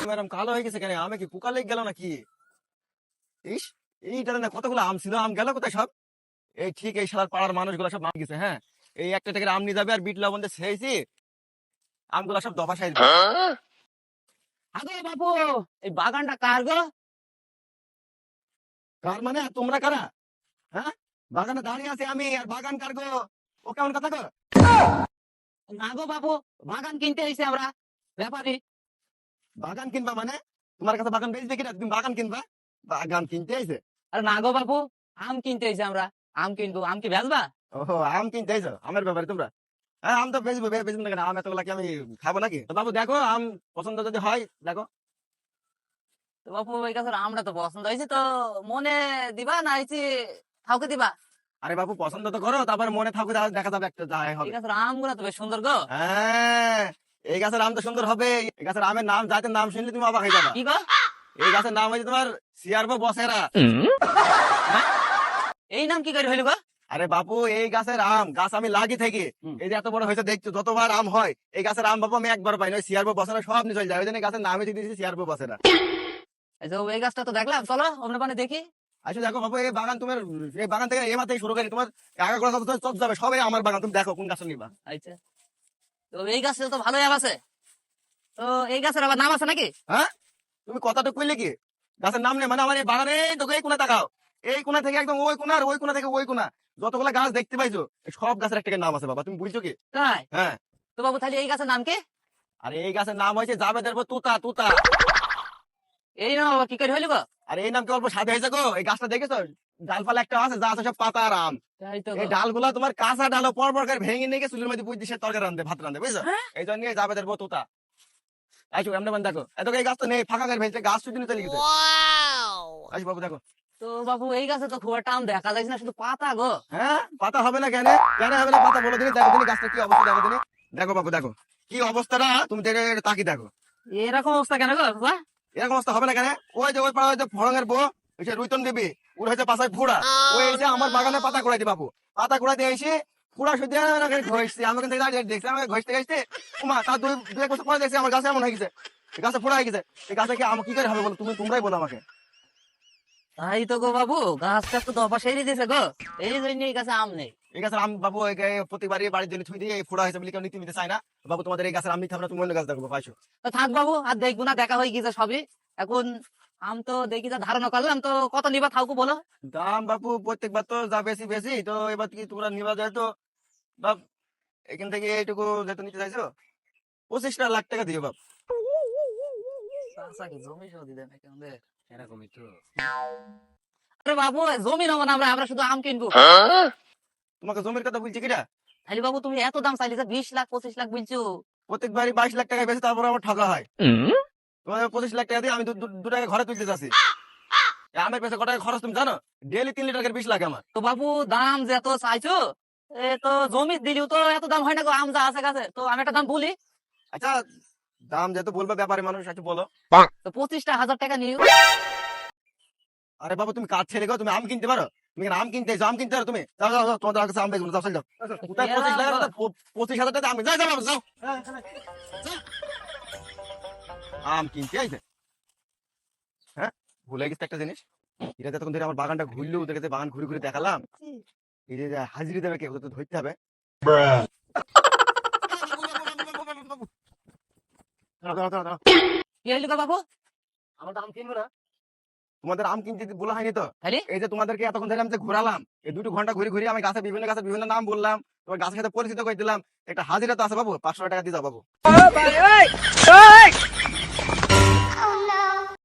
Madam কালো হয়ে গেছে কেন? আমি কি পোকা লেগে গেল নাকি? ইস, এইটাতে না কতগুলো আম ছিল, আম গেল কোথায় সব? এই ঠিক এই শালার পাড়ার মানুষগুলো সব মারা গেছে। হ্যাঁ, এই একটা থেকে আম নিয়ে যাবে আর বিট লবণ দিয়ে ছেড়েছি, আমগুলো সব দফা সাইজ। আগে বাবু, এই বাগানটা কার গো? কার মানে? আর তোমরা কারা? হ্যাঁ, বাগানে দাঁড়িয়ে আছে আমি, আর বাগান কার গো? ও কেমন কথা গো? না গো বাবু, বাগান কিনতে এসেছি আমরা, ব্যাপারী। বাগান কিনবা মানে? তোমার কাছে বাগান বেচবে কিনা? তুমি বাগান কিনবা? বাগান কিনতে আইছে? আরে না গো বাবু, আম কিনতে এসেছি আমরা, আম কিনবো। আম কি বেচবা? ওহো, আম কিনতে আইছো? আমের ব্যাপারে তোমরা? হ্যাঁ, আম তো বেচবো, বেচবো না কেন? আম এতগুলা কি আমি খাবো নাকি? তো বাবু দেখো, আম পছন্দ যদি হয় দেখো। তো বাবু এই গাছের আমটা তো পছন্দ হয়েছে, তো মনে দিবা না হয়েছে কাউকে দিবা? আরে বাবু পছন্দ তো করো, তারপরে মনে থাকুক, তাহলে দেখা যাবে একটা যাই এই হবে। গাছের আমগুলা তো বেশ সুন্দর গো। হ্যাঁ, এই গাছের আম তো সুন্দর হবে। এই গাছের আমের নাম, জাতের নাম শুনলে তুমি অবাক হয়ে যাবা। কি গো? এই গাছের নাম হচ্ছে তোমার সিয়ারবো বসেরা। হ্যাঁ? এই নাম কি করে হইল গো? আরে বাপু, এই গাছের আম গাছ আমি লাগি থেকে হুম। এই যে এত বড় হয়েছে দেখছো, যতবার আম হয় এই গাছের আম বাপু আমি একবার পাই না। ওই সিয়ারবো বসেরা সব নিয়ে চলে যায়, ওই জন্য এই গাছের নামই দিয়ে দিয়েছি সিয়ারবো বসেরা। এই যে এই গাছটা তো দেখলাম, চলো অন্য পানে দেখি। আচ্ছা দেখো বাবু, এই বাগান তোমার, এই বাগান থেকে এই মাথায় শুরু করি, তোমার আগাগোড়া যত চল যাবে সবাই আমার বাগান। তুমি দেখো কোন গাছ নিবা। আচ্ছা, তো এই গাছে তো ভালোই আম আছে, তো এই গাছের আবার নাম আছে নাকি? হ্যাঁ, তুমি কথাটা কইলে কি? গাছের নাম নেই মানে? আমার এই বাগানে তো এই কোনা তাকাও, এই কোনা থেকে একদম ওই কোনা, আর ওই কোনা থেকে ওই কোনা, যতগুলা গাছ দেখতে পাইছো এই সব গাছের একটা করে নাম আছে বাবা, তুমি বুঝছো কি? তাই? হ্যাঁ। তো বাবু তাহলে এই গাছের নাম কি? আর এই গাছের নাম হয়েছে জাবেদের তুতা তুতা। এই নাম আবার কি করে হইল গো? আর এই নাম কি অল্প সাথে হয়েছে গো? এই গাছটা দেখেছো? ডালপালা একটা আছে, যা আছে সব পাতা আর আম। তাই তো এই গো। ডালগুলা তোমার কাঁচা ডাল পর পর করে ভেঙে নিয়ে গিয়ে চুলের মধ্যে পুঁই দিয়ে সে তরকারি রান্ধে, ভাত রান্ধে, বুঝছো? হ্যাঁ? এই জন্য জাবেদের তুতা। আইসো এমনি বান দেখো, এত এই গাছ তো নেই, ফাঁকা করে ভেঙেছে, গাছ শুধু চলে গেছে। আইসো বাবু দেখো। তো বাবু এই গাছে তো খুব একটা আম দেখা যাচ্ছে না, শুধু পাতা গো। হ্যাঁ, পাতা হবে না কেন? কেন হবে না পাতা? বলে দিনি, দেখো দিনি গাছটা কি অবস্থা, দেখো দিনি। দেখো বাবু দেখো কি অবস্থাটা, তুমি দেখে তাকি দেখো। এরকম অবস্থা কেন গো বাবা? এরকম অবস্থা হবে না কেন? ওই যে ওই পাড়া যে ফড়ঙের বউ, ওই যে রুইতন দেবী, ওর হয়েছে পাশায় ফোড়া, ওই যে আমার বাগানে পাতা কুড়াই দি বাবু, পাতা কুড়াই দিয়ে এসে ফোড়া শুধু ঘষছি, আমি কিন্তু দাঁড়িয়ে দেখছি, আমাকে ঘষতে ঘষতে উমা তার দুই এক বছর পরে দেখছি আমার গাছে এমন হয়ে গেছে, এই গাছে ফোড়া হয়ে গেছে। এই গাছে কি আমার কি করে হবে বলো? তোমরাই বলো আমাকে। তাই তো গো বাবু, গাছটা তো দফা সেরে দিয়েছে গো, এই জন্য এই গাছে আম নেই। এই গাছের আম বাবু প্রতিবারই বাড়ির জন্য ছুঁই দিয়ে ফোড়া হয়েছে বলে কেউ নিতে নিতে চায় না। বাবু তোমাদের এই গাছের আম নিতে হবে না, তুমি অন্য গাছ দেখো পাইছো। তো থাক বাবু, আর দেখবো না, দেখা হয়ে গেছে সবই। এখন আম তো দেখি যা ধারণা করলাম, তো কত নিবা থাকবো বলো? দাম বাবু প্রত্যেকবার তো যা বেশি বেশি, তো এবার কি তোমরা নিবা যায় তো বাপ, এখান থেকে এইটুকু যেহেতু নিতে চাইছো 25 লাখ টাকা দিও বাপ। চাচাকে জমি সহ দিতে নাকি আমাদের? এরকমই তো। আরে বাবু, জমি নেবো না আমরা, আমরা শুধু আম কিনবো। তোমাকে জমির কথা বলছি কিনা? তাহলে বাবু তুমি এত দাম চাইলে, 20 লাখ 25 লাখ বলছো? প্রত্যেকবারই 22 লাখ টাকা বেশি, তারপর আমার ঠকা হয়। তোমাদের 25 লাখ টাকা দিয়ে আমি দু টাকা ঘরে তুলতে চাচ্ছি। আমের পেছনে কত টাকা খরচ তুমি জানো? ডেলি 3 লিটার করে 20 লাখ আমার। তো বাবু দাম যে এত চাইছো, এ তো জমি দিলেও তো এত দাম হয় না গো, আম যা আছে গাছে। তো আমি একটা দাম বলি, আচ্ছা, দাম যেহেতু বলবে ব্যাপারী মানুষ, আচ্ছা বলো। তো 25,000 টাকা নিও। আরে বাবু তুমি কাজ ছেড়ে গো, তুমি আম কিনতে পারো? তুমি কেন আম কিনতে এসো? আম কিনতে পারো তুমি? যাও যাও যাও, তোমাদের কাছে আম বেচবো না, যাও চলে যাও। কোথায় 25 লাখ? 25,000 টাকা আম যাও যাও যাও, যাও। আম কিনতে আইছে। হ্যাঁ, ভুলে গেছে একটা জিনিস, এটা যতক্ষণ ধরে আমার বাগানটা ঘুরলো, ওদেরকে বাগান ঘুরে ঘুরে দেখালাম, এই যে হাজিরি দেবে কে, ওদের তো ধরতে হবে। দাঁড়াও, দাঁড়াও, দাঁড়াও, দাঁড়াও। কি হইলো গো বাবু? আমার তো আম কিনবো না। তোমাদের আম কিনতে বলা হয়নি তো? তাহলে এই যে তোমাদেরকে এতক্ষণ ধরে আমি যে ঘোরালাম, এই 2 ঘন্টা ঘুরে ঘুরে আমি গাছের বিভিন্ন নাম বললাম, তোমার গাছের সাথে পরিচিত করে দিলাম, একটা হাজিরা তো আছে বাবু, 500 টাকা দিয়ে যাও বাবু।